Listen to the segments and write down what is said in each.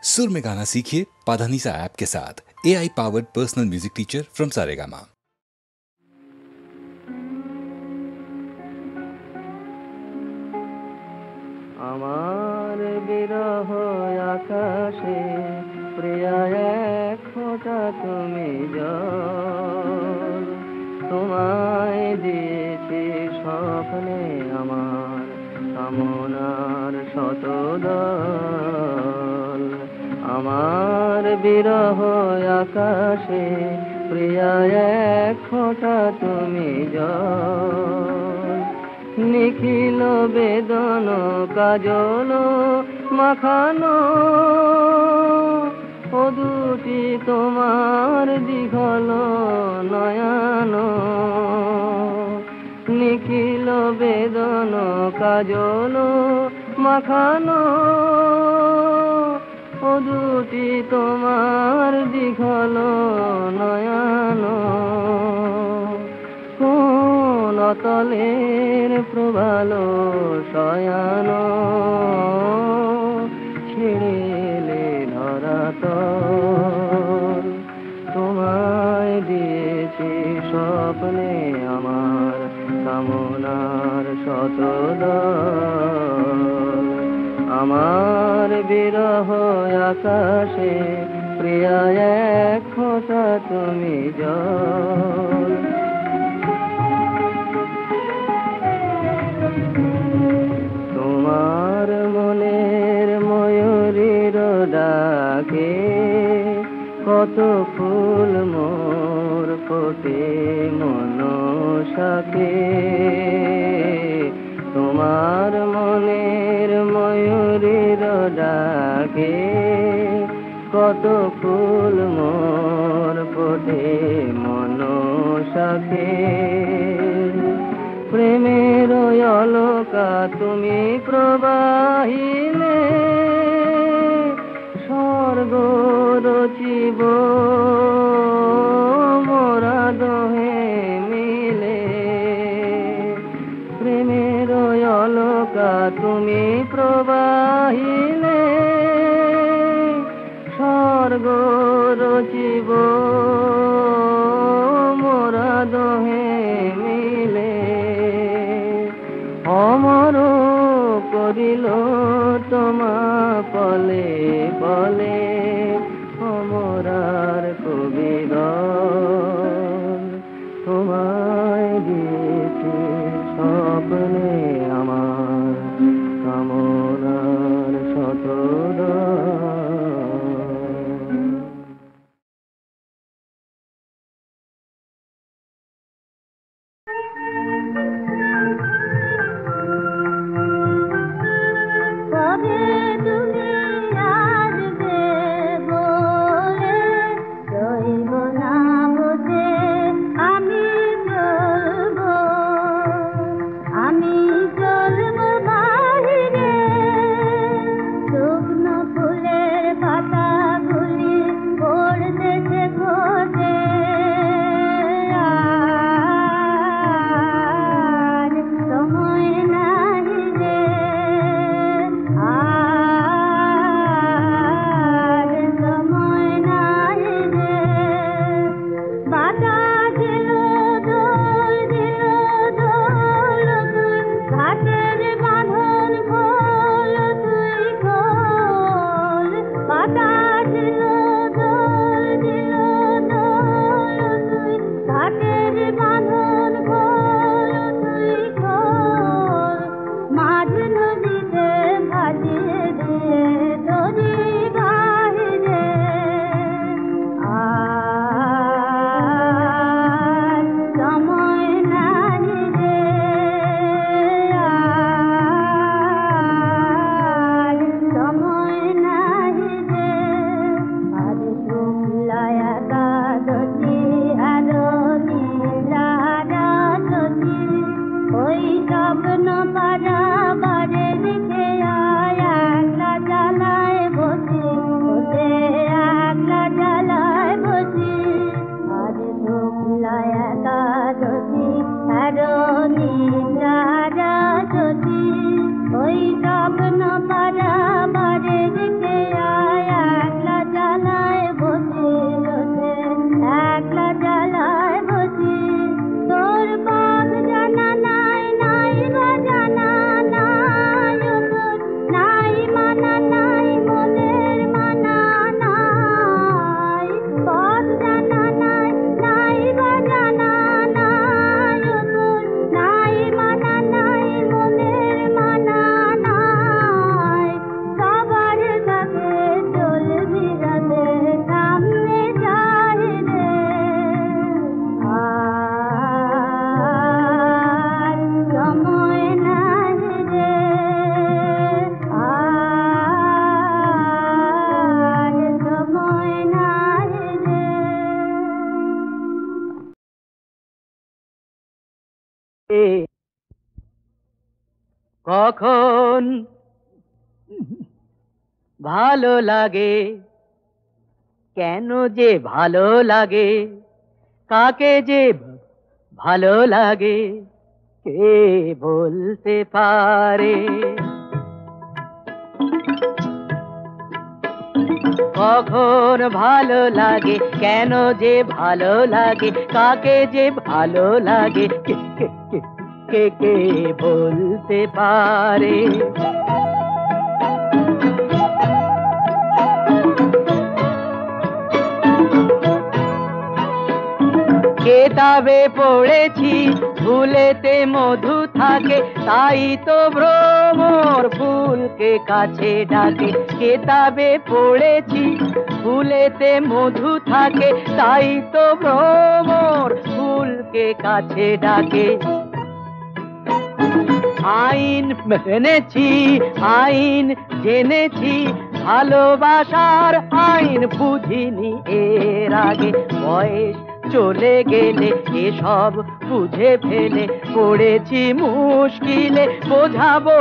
सुर में गाना सीखिए पाधानीसा ऐप के साथ। AI powered personal music teacher from Saregama. আমার বিরহ আকাশে প্রিয়া এক ফোঁটা তুমি জল, তোমায় দিয়েছি স্বপ্নে আমার কামনার শতদল। আমার বিরহ আকাশে প্রিয়া এক ফোঁটা তুমি জল, নিখিল বেদন কাজল মাখানো ও দুটি তোমার দীঘল নয়ন। নিখিল বেদন কাজল মাখানো ও দুটি তোমার দীঘল নয়ন। কোন তলের প্রবালো শয়ান ছেড়েলে ধরাতল, তোমায় দিয়েছি স্বপ্নে আমার কামনার শতদল। আমার বিরহ আকাশে প্রিয়া এক ফোঁটা তুমি জল। তোমার মনের ময়ূরীর ডাকে কত ফুল মোর ফোটে মনসাকে। তোমার মনের ময়ূরীর ডাকে কত ফুল মোর ফোটে মনসাকে। প্রেমের অলকা তুমি প্রবাহিলে স্বর্গ রচিব মোরা দোহে মিলে। প্রেমের অলকা তুমি প্রবাহিলে স্বর্গ রচিব মোরা দোহে মিলে। অমর করিল তোমা পলে পলে অমরার কবিদল। তোমায় দিয়েছি স্বপ্নে আমার কামনার শতদল। কবে তুমি আসবে বলে কখন ভালো লাগে, কেন যে ভালো লাগে, কাকে যে ভালো লাগে, কে বলতে পারে? কখন ভালো লাগে, কেন যে ভালো লাগে, কাকে যে ভালো লাগে, কে কে কে কে কে বলতে পারে? কেতাবে পড়েছি ফুলেতে মধু থাকে, তাই তো ভ্রমর ফুলকে কাছে ডাকে। কেতাবে পড়েছি ফুলেতে মধু থাকে, তাই তো ভ্রমর ফুলকে কাছে ডাকে। আইন মেনেছি, আইন জেনেছি, ভালোবাসার আইন বুঝিনি এর আগে। বয়স চলে গেলে এসব বুঝে ফেলে পড়েছি মুশকিলে, বোঝাবো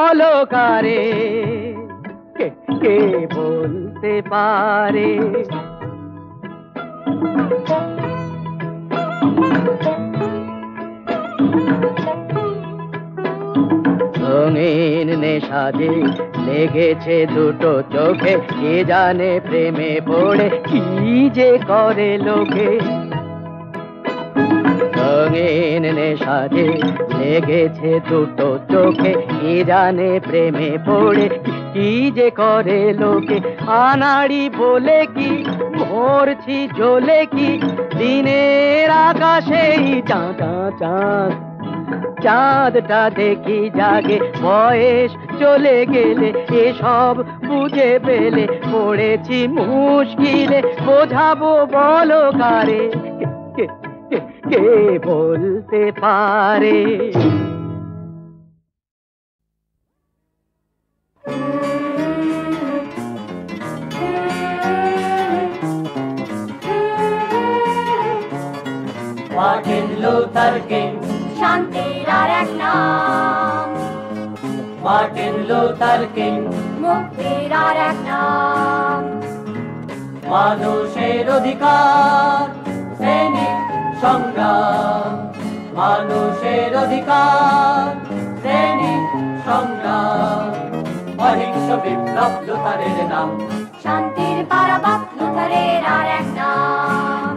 অলকারে, কে কে বলতে পারে? রঙিন নেশাজে লেগেছে দুটো চোখে, কে জানে প্রেমে পড়ে কি যে করে লোকে। রঙিন নেশাজে লেগেছে দুটো চোখে, কে জানে প্রেমে পড়ে কি যে করে লোকে। আনাড়ি বলে কি মরছি জ্বলে কি, দিনের আকাশে চাঁদ চাঁদ চাঁদটা দেখি জাগে। বয়স চলে গেলে এসব বুঝে পেলে পড়েছি মুশকিলে, বোঝাবো বলো কারে, কে কে কে বলতে পারে? Martin Luther King, শান্তির আর এক নাম। Martin Luther King, মুক্তির আর এক নাম। মানুষের অধিকার শ্রেণিক সংগ্রাম, মানুষের অধিকার শ্রেণিক সংগ্রাম। অহিংস বিপ্লব লুথারের নাম, শান্তির পারাবাত লুথারের আর এক নাম।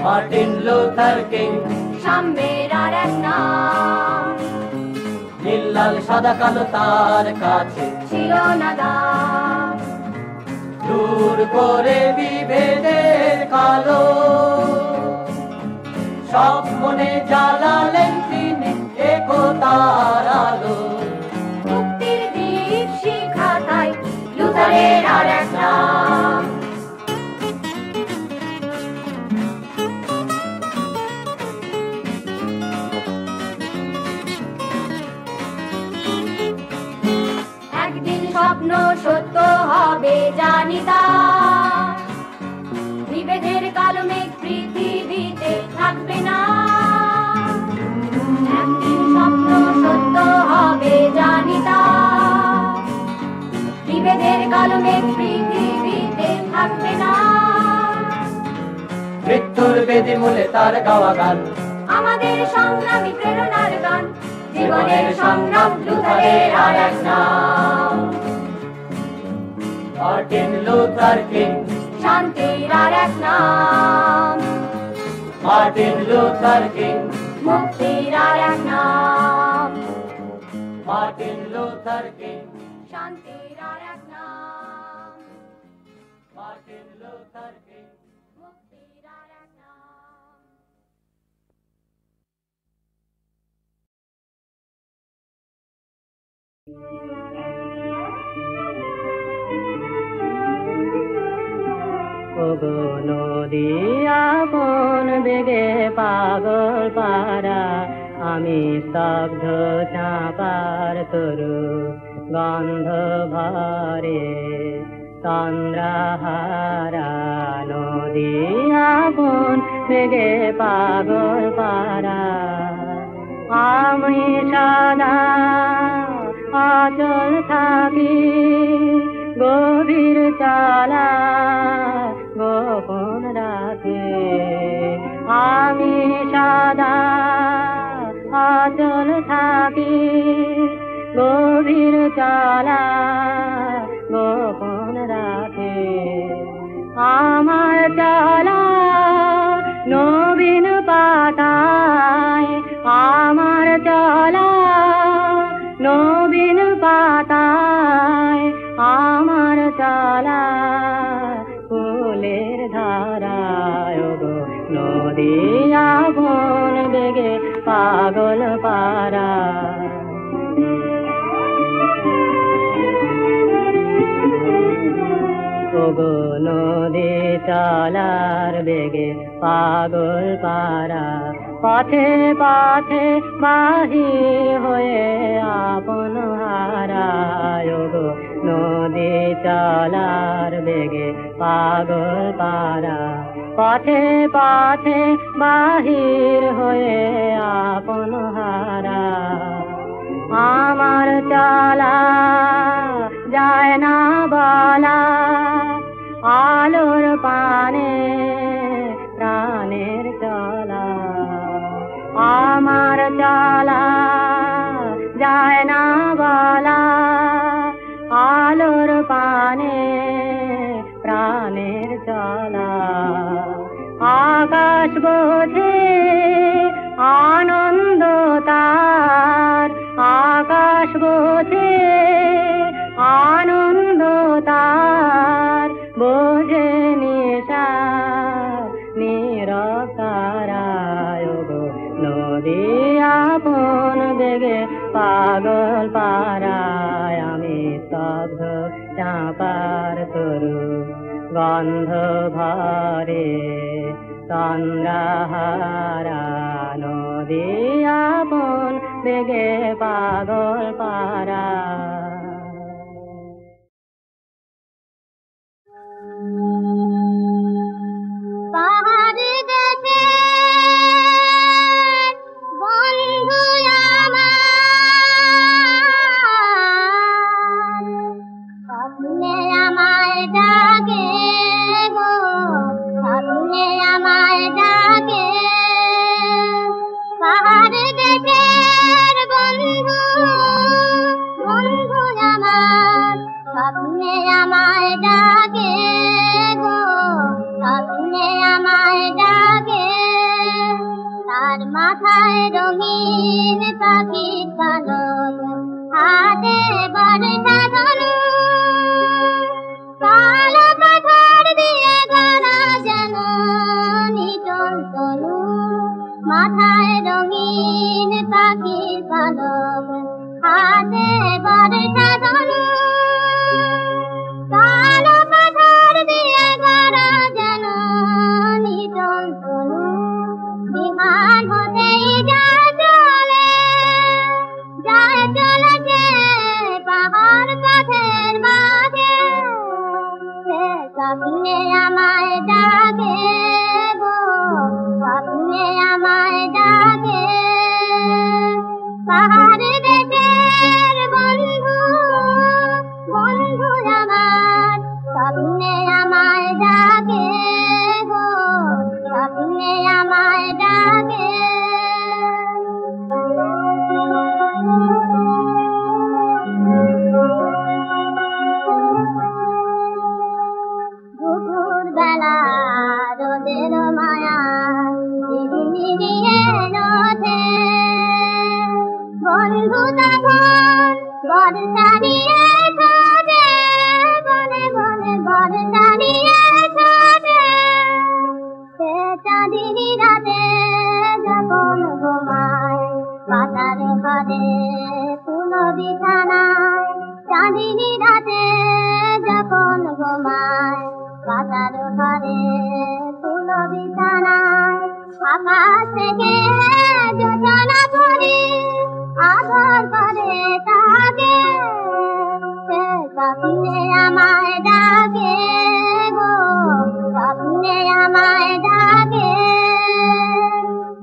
মার্টিন লুথার কিং, সাম্যের আর এক নাম। নীল লাল সাদা কালো তার কাছে ছিল না দাম, দূর করে বিভেদের কালো সব মনে জ্বালালেন তিনি একতার আলো। মুক্তির দীপ শিখা তাই লুথারের আর এক নাম। স্বপ্ন সত্য হবে জানি তার, বিভেদের কালো মেঘ পৃথিবীতে থাকবে না। একদিন স্বপ্ন সত্য হবে জানি তার, বিভেদের কালো মেঘ পৃথিবীতে থাকবে না। মৃত্যুর বেদি মূলে তার গাওয়া গান, আমাদের সংগ্রামী প্রেরণার গান। জীবনের সংগ্রাম লুথারের আর এক নাম। মার্টিন লুথার কিং, শান্তির আর এক নাম। মার্টিন লুথার কিং, মুক্তির আর এক নাম। মার্টিন লুথার কিং, শান্তির আর এক নাম। মার্টিন লুথার কিং, মুক্তির আর এক নাম। ওগো নদী আপন বেগে পাগল পারা, আমি স্তব্ধ চাঁপার তরু। গন্ধ ভরে চন্দ্রহারা নদী আপন বেগে পাগল পারা আমি সদা অচল থাকি গভীর চলা গোপন রাখে আমি সদা অচল থাকি গভীর চলা গোপন রাখে আমার চলা নবীন পাতায় আমার চলা নবীন পাতায় আমার চলা ফুলের ধারায় গো নদী আপন বেগে পাগল পারা গো নদী চলার বেগে পাগল পারা পথে পথে বাহি হয়ে আপন হারায় গো নদী চলার বেগে পাগল পারা পথে পথে বাহির হয়ে আপন হারা আমার চলা যায় না বলা আলোর পানে প্রাণের চলা আমার চলা যায় না বলা আলোর পানে প্রাণের চলা আকাশ বোঝে আনন্দ তার আকাশ বোঝে আনন্দ তার বোঝে নিশা নিরতারায় গো নদী আপন বেগে পাগল পারায় আমি স্তব্ধ চাঁপার তরু গন্ধ ভরে চন্দ্রহারা নদী আপন বেগে পাগল পারা পাহাড়ে গেছে বন্ধু আমার স্বপ্নে আমায় ডাকে গো স্বপ্নে আমায় ডাকে পাহাড়ে গেছে বন্ধু বন্ধু আমার স্বপ্নে আমায় ডাকে গো স্বপ্নে আমায় ডাকে তার মাথায় রঙিন পাখির পালক হাতে বর্ষা ধনু কালো পাথর দিয়ে গড়া যেন নিটল তনু মাথায় রঙিন পাখির পালক হাতে বর্ষা ধনু কালো পাথর দিয়ে গড়া যেন নিটল তনু বিমান হতেই যায় চলেছে পাহাড় পথের মাঝে সে স্বপ্নে আমায় ডাকে গো স্বপ্নে আমায় ডাকে পাহাড় দেশের বন্ধু বন্ধু আমার স্বপ্নে আমায় ডাকে গো স্বপ্নে আমায় ডাকে দুপুর বেলা রোদের মায়া মিলিয়ে রোদে বন্ধু তখন বর্ষা নিয়ে ছোটে বনে বনে বর্ষা নিয়ে ছোটে সে চাঁদিনী রাতে যখন ঘুমায় পাতার ঘরে ফুল বিছানায় চাঁদিনী রাতে যখন ঘুমায় পাতার ঘরে ফুল বিছানায় আকাশ থেকে যোজনা করি আদর করে তাকে স্বপ্নে আমায় ডাকে গো, স্বপ্নে আমায় ডাকে।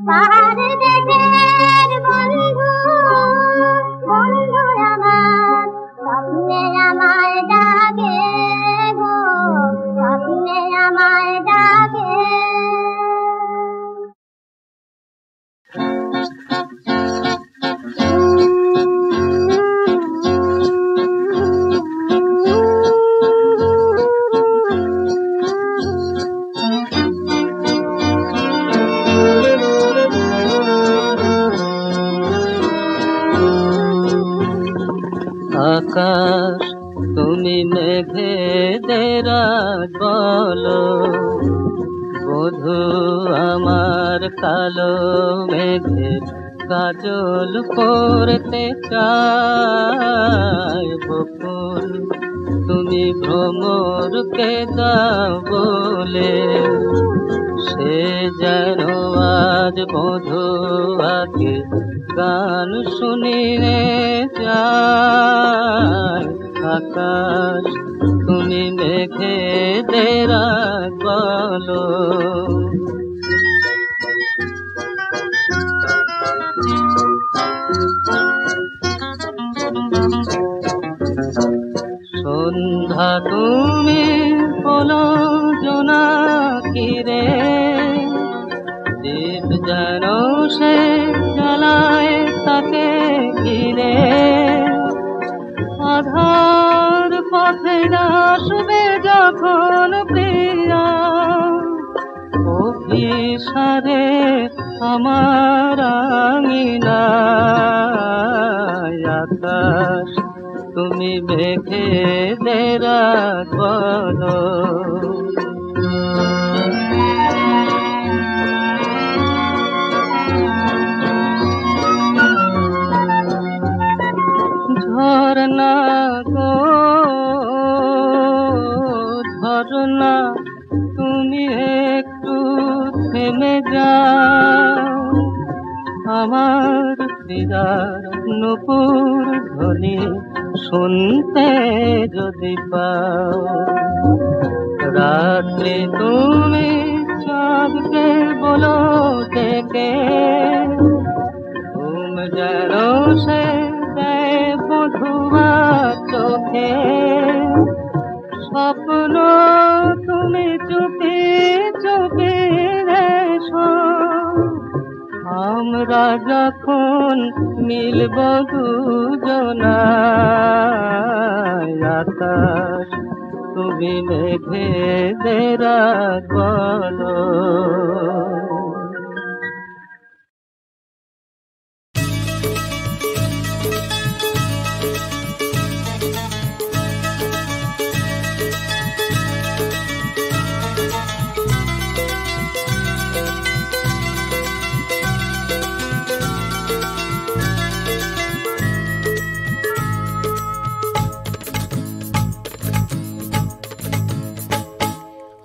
পাহাড় দেশের বন্ধু, বন্ধু আমার, স্বপ্নে আমায় ডাকে গো, স্বপ্নে আমায় ডাকে। আকাশ তুমি মেঘেদের বলো, বধূ আমার কালো মেঘের কাজল পরতে চায়। বকুল তুমি ভ্রমরকে দাও বলে, সে যেন আজ বধূয়াকে গান শুনিয়ে যায়। আকাশ তুমি মেঘেদের বলো, সন্ধ্যা তুমি বলো জোনাকিরে, দীপ যেন সে জ্বালায় তাকে ঘিরে। আধার পথে আসবে যখন প্রিয়া, অভিসারে আমার আঙিনায়। আকাশ তুমি মেঘেদের বলো, ঝরনা গো ঝরনা তুমি একটু থেমে যাও। আমার হৃদয় নূপুর ধ্বনি শুনতে যদি পাও। রাত্রি তুমি চাঁদকে বলো ডেকে, ঘুম যেন সে দেয় বধুয়া চোখে। স্বপ্ন তুমি চুপি চুপি এসো, আমরা যখন মিলব দুজনায়। আকাশ তুমি মেঘেদের বলো,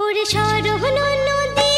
ওরে সরহন নদী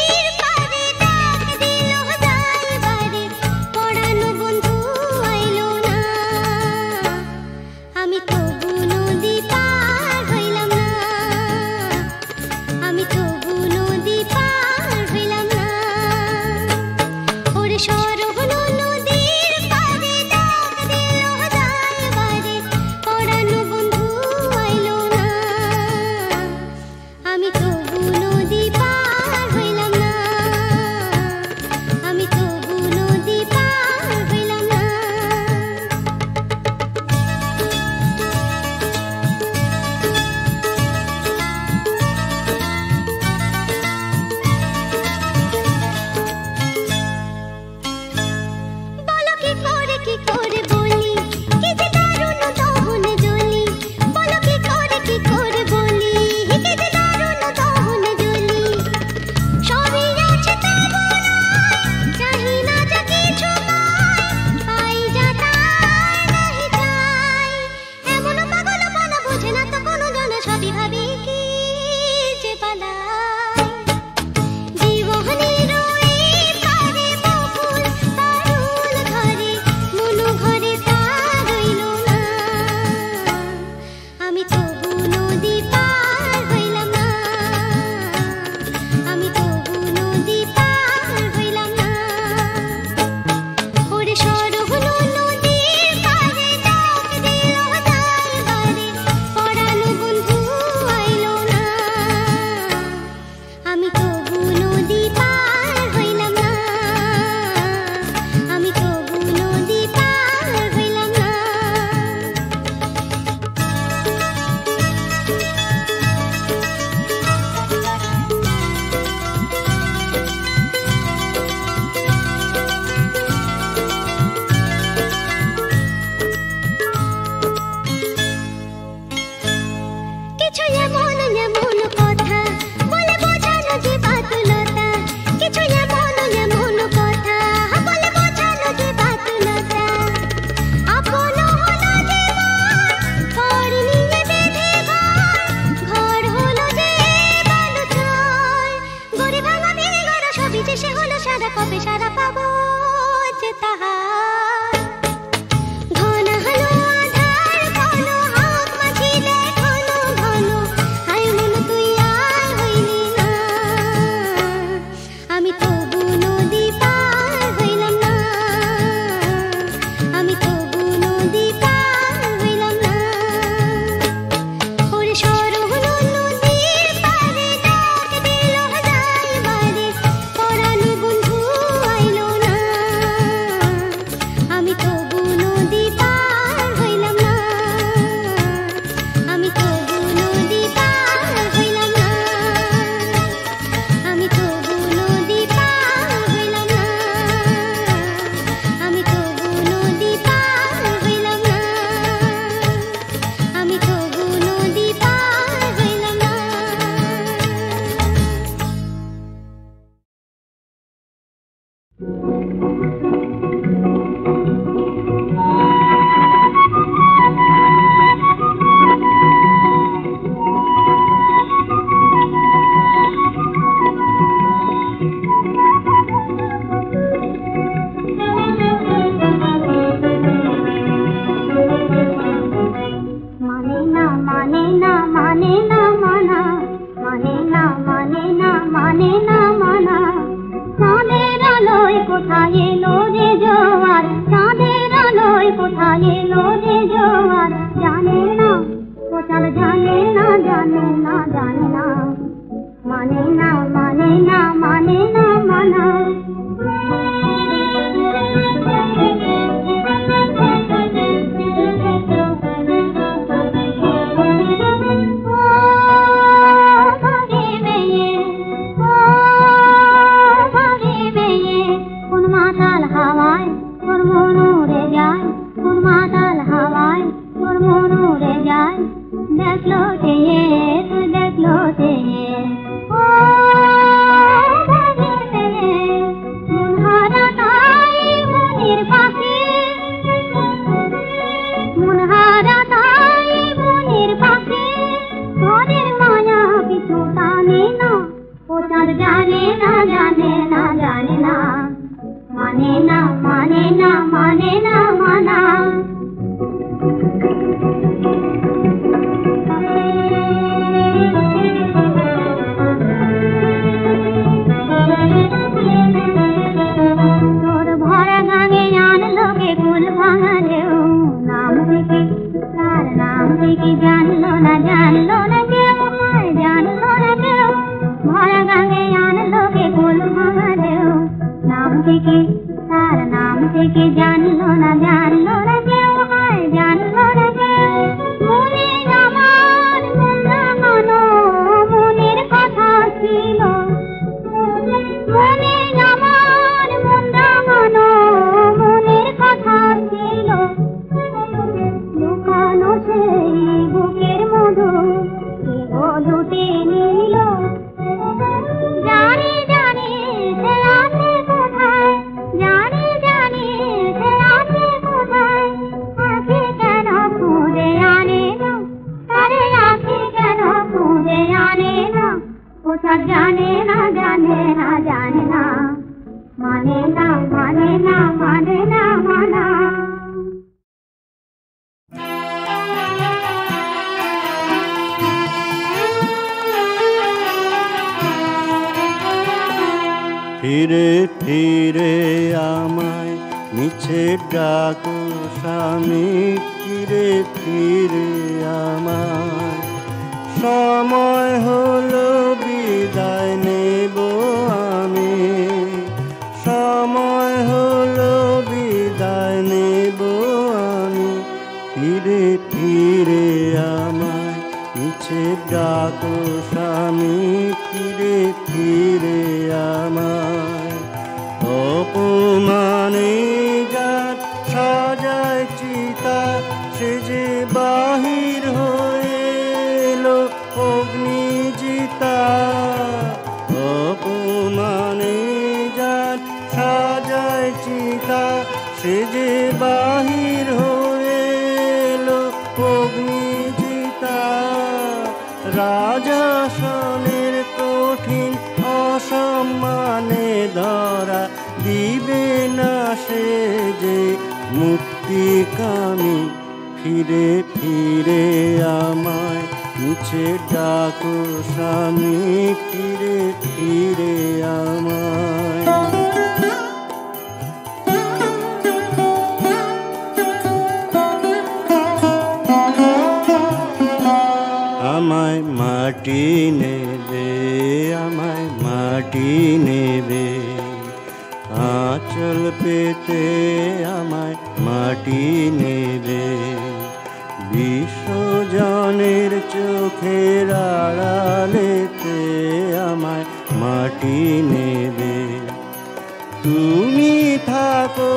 যে সে হলো সারা কবে সারা পাবো যে তাহার ঘন হলো আধার ঘন হাত মাঝিলে ঘন ঘন হায় মন তুই আর হইলি না আমি তবু নদী পার হইলাম না আমি তবু নদী পার হইলাম না ওরে সরল নদীর পারে ডাক দিল যাইবারে পরাণে বন্ধু আইলো না আমি তবু নদী পার হইলাম না আমি তবু নদী পার হইলাম না আমি তবু নদী পার হইলাম না আমি তবু নদী পার হইলাম না আমি তবু নদী পার হইলাম না মানে না মানে না মানে না মানা মানে না মানে না মানে না মানা চাঁদের আলোয় কোথায় এলো রে জোয়ার চাঁদের আলোয় কোথায় এলো রে জোয়ার জানে না কোথাল জানে না জানে না জানে না মানে না মানে না মানে না মানা কোন মাতাল হাওয়ায় তোর মন উড়ে যায় কোন মাতাল হাওয়ায় তোর মন উড়ে যায় দেখলো তে তুই দেখলো তে মন হারা তাই মনের পাখি মন হারা তাই মনের পাখি ঘরের মায়া কিছু টানে না ও চাঁদ জানে না জানে না জানে না মানে না মানে না মানে না মানা তোর ভরা গাঙে আনলো কে কুল ভাঙালেও নাম থেকে তার নাম থেকে জানলো না কেউ জানলো না কেউ ভরা গাঙে আনলো কে কুল ভাঙালেও নাম থেকে তার নাম থেকে জানলো না কেউ জানলো না কেউ মনে আমার মন্দা মানো মনের কথা ছিল মনে আমার মন্দা মানো মনের কথা ছিল লুকানো সেই বুকের মধু কে গো লুটে নিল জানি জানি সে আছে কোথায় জানি জানি সে আছে কোথায় আখি কেন খুঁজে আনে না আরে আখি কেন খুঁজে আনে না কোথা জানে না জানে না জানে না মানে না মানে না মানে না মানা ফিরে ফিরে আমায় মিছে ডাকো স্বামী ফিরে ফিরে আমায় সময় হলো বিদায় নেব আমি সময় হলো বিদায় নেব আমি ফিরে ফিরে আমায় মিছে ডাকো স্বামী ফিরে ফিরে আমায় অপমানে যার সাজায় চিতা সে যে বাহির হয়ে এলো অগ্নিজিতা অপমানে যার সাজায় চিতা সে যে বাহির হয়ে এলো অগ্নিজিতা রাজাসনের কঠিন অসম্মানে ধরা দিবে না সে যে মুক্তিকামী। ফিরে ফিরে আমায় নিচে ডাকো স্বামী, ফিরে ফিরে আমায়। আমায় মাটি নেবে, আমায় মাটি নেবে, আঁচল পেতে আমায় মাটি নেবে। বিশ্বজনের চোখের আড়ালেতে আমায় মাটি নেবে। তুমি থাকো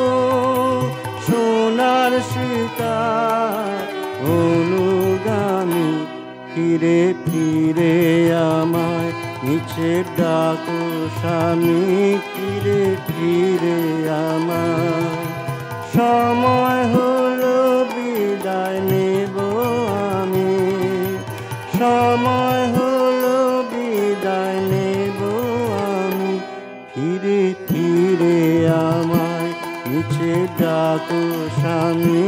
সোনার শিকার অনুগামী, ফিরে ফিরে আমায় নিচে ডাকো স্বামী, ফিরে ফিরে আমায়। সময় হলো বিদায় নেব আমি, সময় হলো বিদায় নেব আমি। ফিরে ফিরে আমায় নিচে ডাকো স্বামী,